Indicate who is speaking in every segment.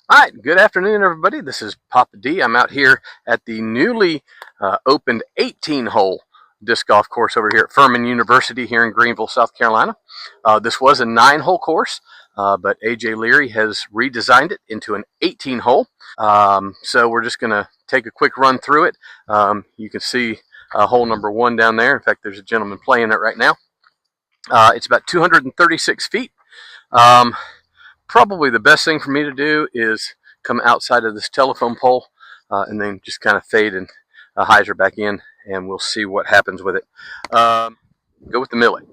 Speaker 1: All right, good afternoon, everybody. This is Papa D. I'm out here at the newly opened 18-hole disc golf course over here at Furman University here in Greenville, South Carolina. This was a 9-hole course, but AJ Leary has redesigned it into an 18-hole. So we're just going to take a quick run through it. You can see hole number 1 down there. In fact, there's a gentleman playing it right now. It's about 236 feet. Probably the best thing for me to do is come outside of this telephone pole and then just kind of fade and hyzer back in, and we'll see what happens with it. Go with the millet.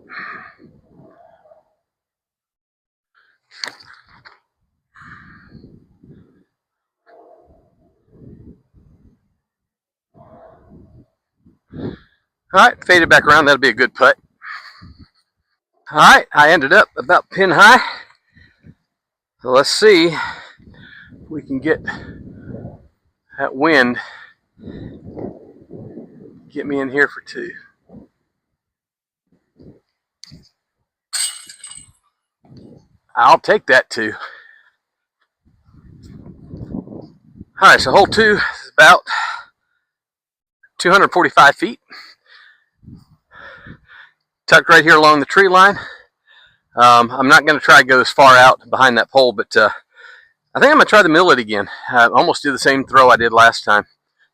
Speaker 1: All right, fade it back around. That'll be a good putt. All right, I ended up about pin high. So let's see if we can get that wind, get me in here for 2. I'll take that 2. All right, so hole 2 is about 245 feet. Tucked right here along the tree line. I'm not going to try to go as far out behind that pole, but I think I'm going to try the millet again. Almost do the same throw I did last time.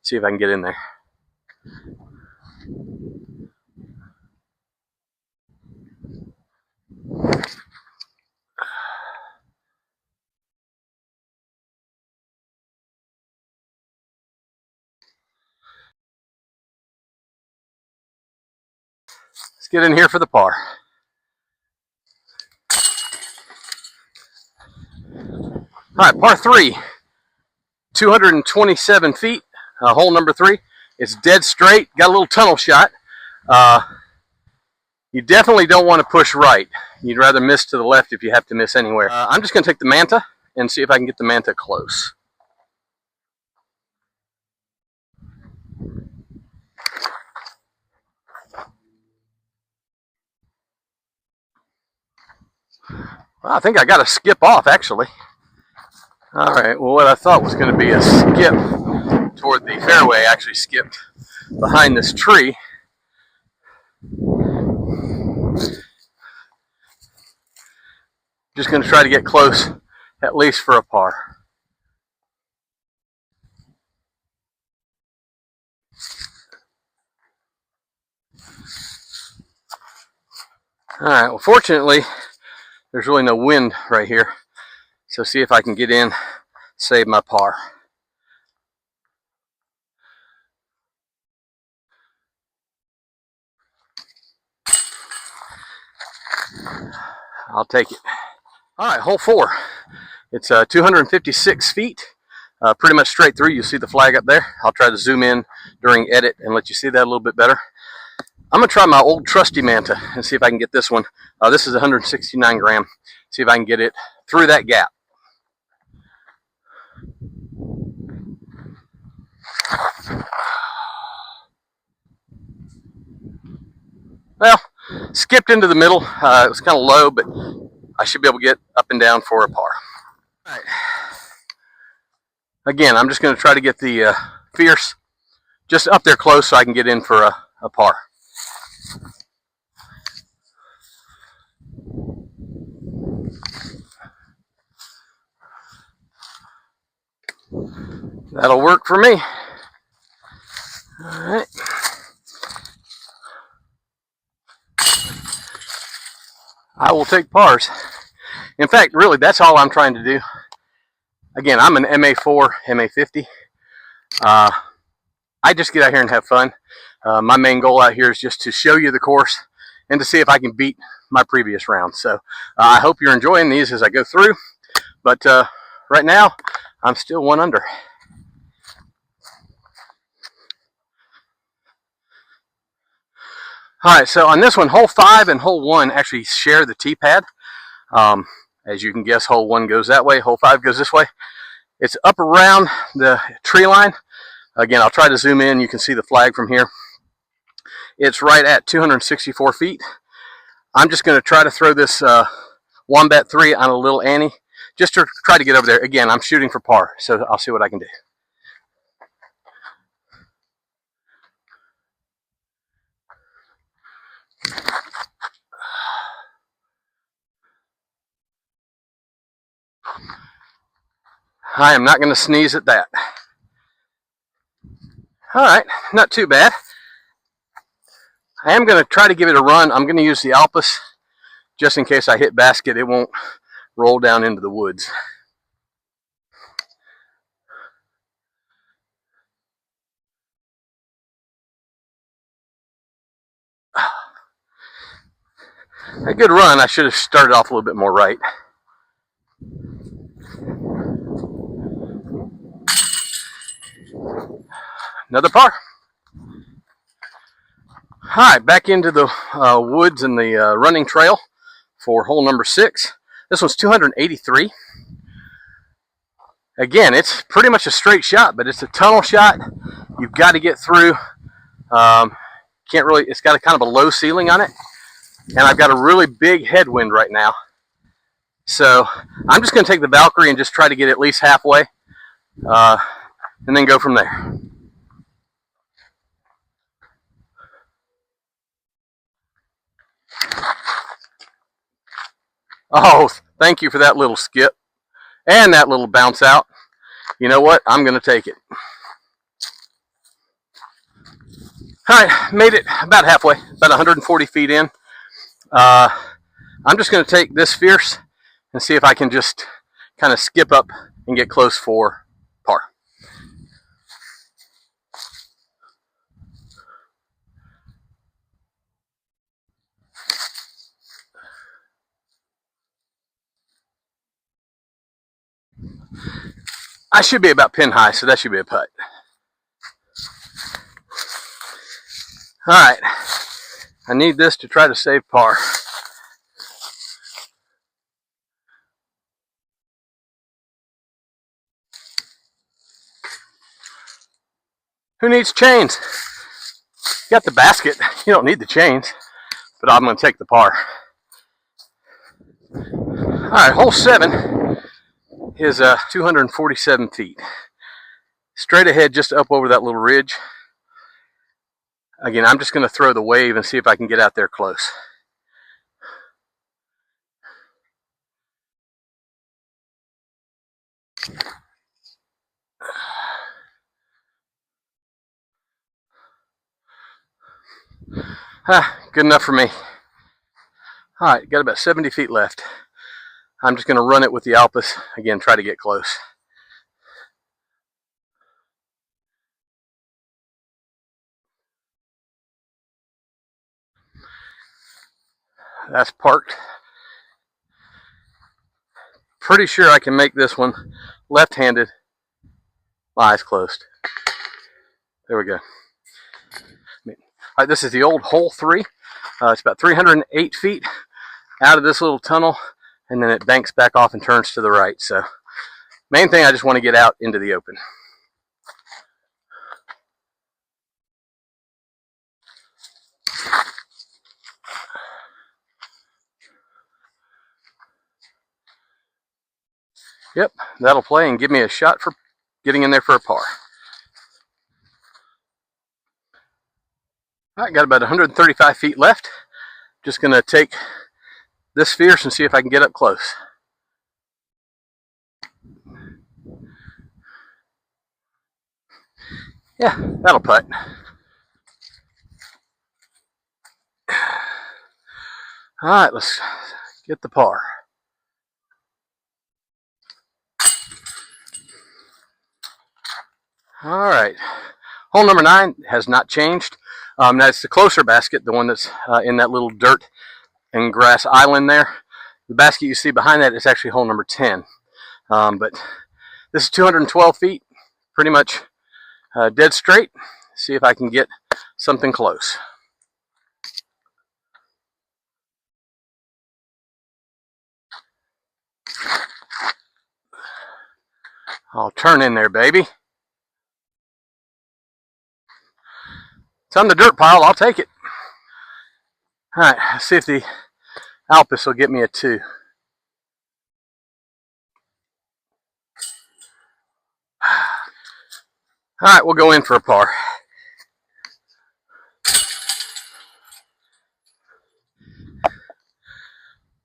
Speaker 1: See if I can get in there. Let's get in here for the par. All right, par 3, 227 feet, hole number 3. It's dead straight, got a little tunnel shot. You definitely don't want to push right. You'd rather miss to the left if you have to miss anywhere. I'm just going to take the manta and see if I can get the manta close. Well, I think I got to skip off, actually. All right, well, what I thought was going to be a skip toward the fairway actually skipped behind this tree. Just going to try to get close, at least for a par. All right, well, fortunately, there's really no wind right here. So see if I can get in, save my par. I'll take it. All right, hole 4. It's 256 feet, pretty much straight through. You see the flag up there. I'll try to zoom in during edit and let you see that a little bit better. I'm going to try my old trusty manta and see if I can get this one. This is 169 gram. See if I can get it through that gap. Well, skipped into the middle. It was kind of low, but I should be able to get up and down for a par. All right. Again, I'm just going to try to get the fierce just up there close so I can get in for a par. That'll work for me. All right. I will take pars. In fact, really, that's all I'm trying to do. Again, I'm an MA4, MA50. I just get out here and have fun. My main goal out here is just to show you the course and to see if I can beat my previous round. So I hope you're enjoying these as I go through. But right now, I'm still 1 under. All right, so on this one, hole 5 and hole 1 actually share the tee pad. As you can guess, hole 1 goes that way, hole 5 goes this way. It's up around the tree line. Again, I'll try to zoom in. You can see the flag from here. It's right at 264 feet. I'm just going to try to throw this Wombat 3 on a little Annie, just to try to get over there. Again, I'm shooting for par, so I'll see what I can do. I am not going to sneeze at that. All right, not too bad. I am going to try to give it a run. I'm going to use the Alpus just in case I hit basket. It won't roll down into the woods. A good run. I should have started off a little bit more right. Another par. All right, back into the woods and the running trail for hole number 6. This one's 283. Again, it's pretty much a straight shot, but it's a tunnel shot. You've got to get through. Can't really. It's got a kind of a low ceiling on it, and I've got a really big headwind right now. So I'm just going to take the Valkyrie and just try to get at least halfway, and then go from there. Oh, thank you for that little skip and that little bounce out. You know what? I'm going to take it. All right, made it about halfway, about 140 feet in. I'm just going to take this fierce and see if I can just kind of skip up and get close for par. I should be about pin high, so that should be a putt. All right, I need this to try to save par. Who needs chains? You got the basket, you don't need the chains, but I'm going to take the par. All right, hole 7 is 247 feet. Straight ahead, just up over that little ridge. Again, I'm just going to throw the wave and see if I can get out there close. Good enough for me. All right, got about 70 feet left. I'm just going to run it with the Alpus. Again, try to get close. That's parked. Pretty sure I can make this one left-handed. My eyes closed. There we go. All right, this is the old hole 3. It's about 308 feet out of this little tunnel, and then it banks back off and turns to the right. So main thing, I just want to get out into the open. Yep, that'll play and give me a shot for getting in there for a par. All right, got about 135 feet left. Just going to take this fierce and see if I can get up close. Yeah, that'll putt. All right, let's get the par. All right, hole number 9 has not changed. That's the closer basket, the one that's in that little dirt and grass island there. The basket you see behind that is actually hole number 10. But this is 212 feet, pretty much dead straight. See if I can get something close. I'll turn in there, baby. It's on the dirt pile. I'll take it. All right, let's see if the Alpus will get me a 2. All right, we'll go in for a par.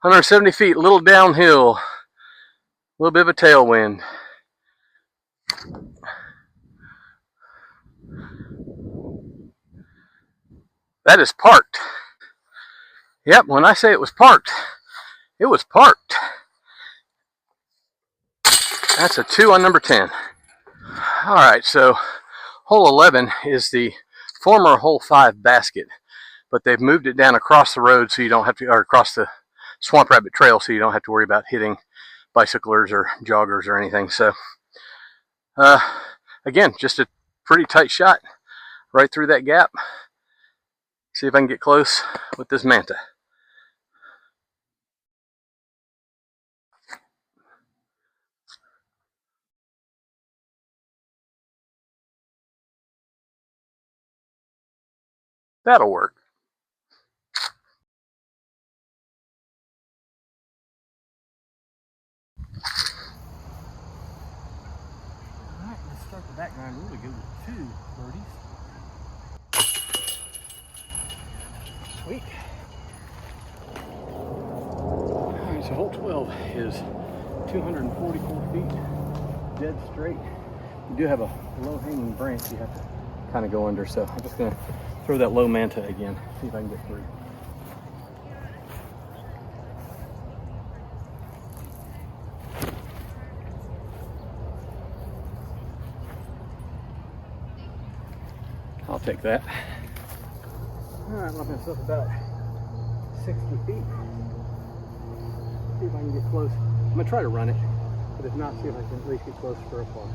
Speaker 1: $170 feet, a little downhill, a little bit of a tailwind. That is parked. Yep, when I say it was parked, it was parked. That's a 2 on number 10. All right, so hole 11 is the former hole 5 basket, but they've moved it down across the road so you don't have to, or across the Swamp Rabbit Trail so you don't have to worry about hitting bicyclers or joggers or anything. So, again, just a pretty tight shot right through that gap. See if I can get close with this Manta. That'll work. Alright, let's start the background really good with 2 birdies. Sweet. Alright, so hole 12 is 244 feet, dead straight. You do have a low-hanging branch you have to kind of go under, so I'm just going to throw that low Manta again, see if I can get through. I'll take that. All right, I'm looking myself about 60 feet. See if I can get close. I'm gonna try to run it, but if not, see if I can at least get close for a par.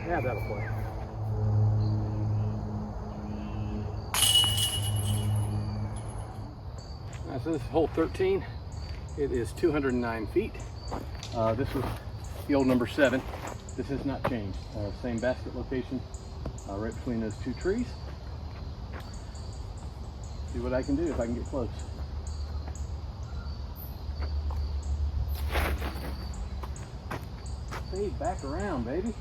Speaker 1: Yeah, that'll play. All right, so this is hole 13. It is 209 feet. This was the old number 7. This has not changed. Same basket location, right between those 2 trees. See what I can do if I can get close. Fade back around, baby.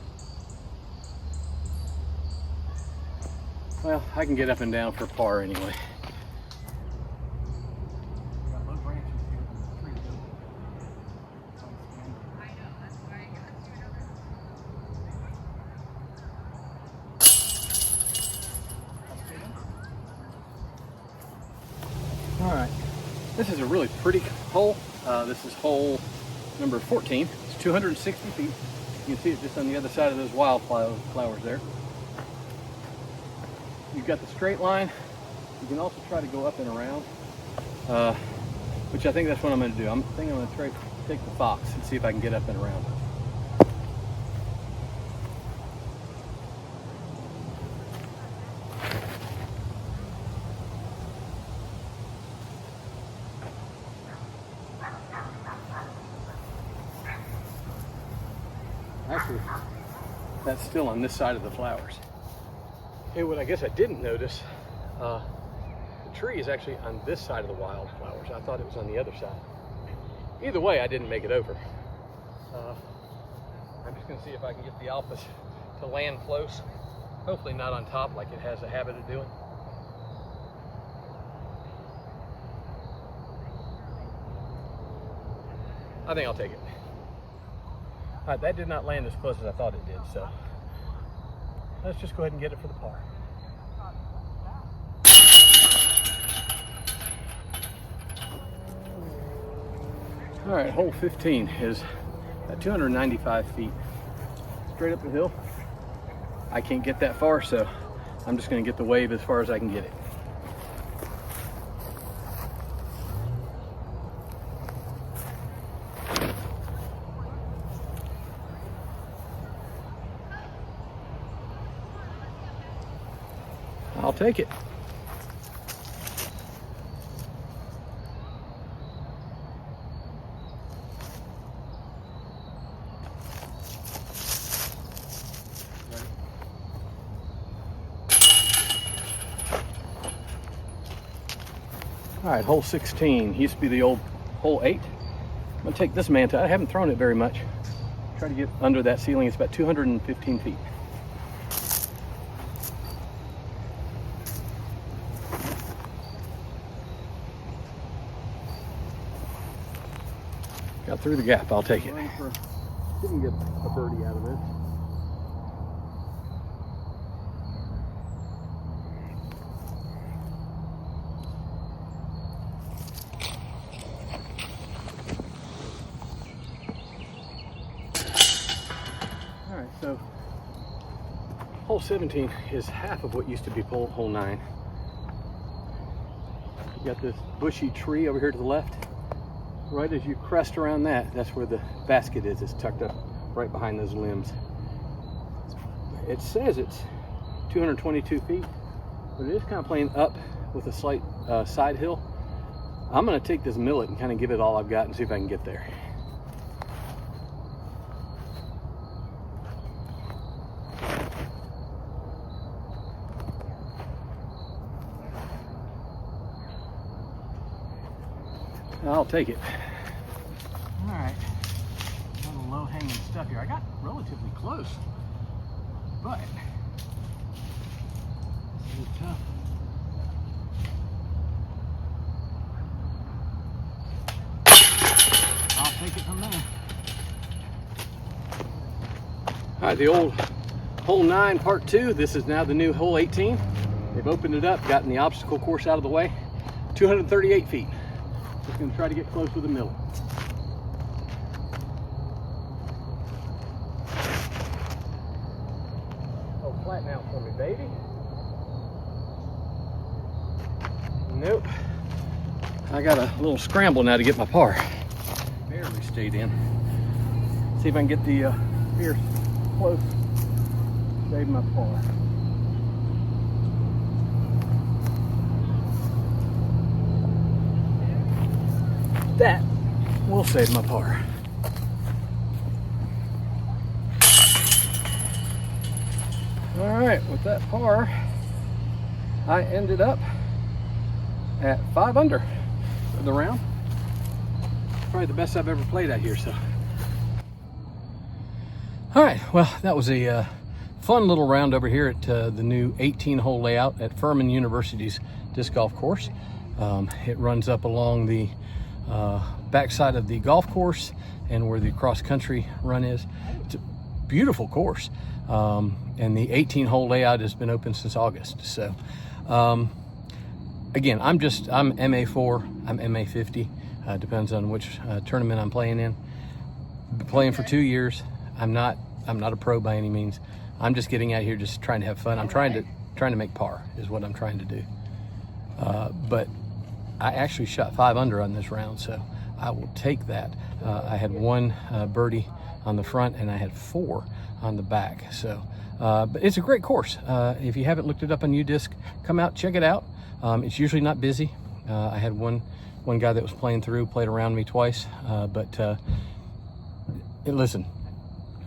Speaker 1: Well, I can get up and down for par anyway. All right, this is a really pretty hole. This is hole number 14. It's 260 feet. You can see it just on the other side of those wildflowers there. You've got the straight line. You can also try to go up and around, which I think that's what I'm going to do. I think I'm going to try to take the fox and see if I can get up and around. Actually, that's still on this side of the flowers. Hey, what I guess I didn't notice, the tree is actually on this side of the wildflowers. I thought it was on the other side. Either way, I didn't make it over. I'm just gonna see if I can get the alphas to land close. Hopefully not on top like it has a habit of doing. I think I'll take it. All right, that did not land as close as I thought it did, so let's just go ahead and get it for the par. All right, hole 15 is at 295 feet, straight up the hill. I can't get that far, so I'm just gonna get the wave as far as I can get it. I'll take it. All right, hole 16 used to be the old hole 8. gonna take this Manta. I haven't thrown it very much. Try to get under that ceiling. It's about 215 feet. Got through the gap, I'll take it. Didn't get a birdie out of this. All right, so hole 17 is half of what used to be hole 9. You got this bushy tree over here to the left. Right as you crest around that, that's where the basket is. It's tucked up right behind those limbs. It says it's 222 feet, but it is kind of playing up with a slight side hill. I'm gonna take this millet and kind of give it all I've got and see if I can get there. I'll take it. All right, a little low-hanging stuff here. I got relatively close, but this is tough. I'll take it from there. All right, the old hole 9 part 2. This is now the new hole 18. They've opened it up, gotten the obstacle course out of the way. 238 feet. Just gonna try to get close with a millet. Oh, flatten out for me, baby. Nope. I got a little scramble now to get my par. Barely stayed in. See if I can get the pierce close. Save my par. That will save my par. All right, with that par, I ended up at 5 under for the round. Probably the best I've ever played out here, so. All right, well, that was a fun little round over here at the new 18-hole layout at Furman University's disc golf course. It runs up along the backside of the golf course and where the cross-country run is. It's a beautiful course, and the 18-hole layout has been open since August. So again, I'm MA4, I'm MA50, depends on which tournament I'm playing in. Been playing for 2 years. I'm not a pro by any means. I'm just getting out here just trying to have fun. I'm trying to make par is what I'm trying to do. But I actually shot 5 under on this round, so I will take that. I had 1 birdie on the front and I had 4 on the back. So, but it's a great course. If you haven't looked it up on UDisc, come out, check it out. It's usually not busy. I had one guy that was played around me twice. Listen,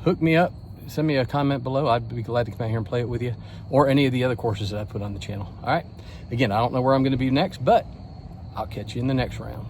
Speaker 1: hook me up, send me a comment below. I'd be glad to come out here and play it with you, or any of the other courses that I put on the channel. All right. Again, I don't know where I'm going to be next, but I'll catch you in the next round.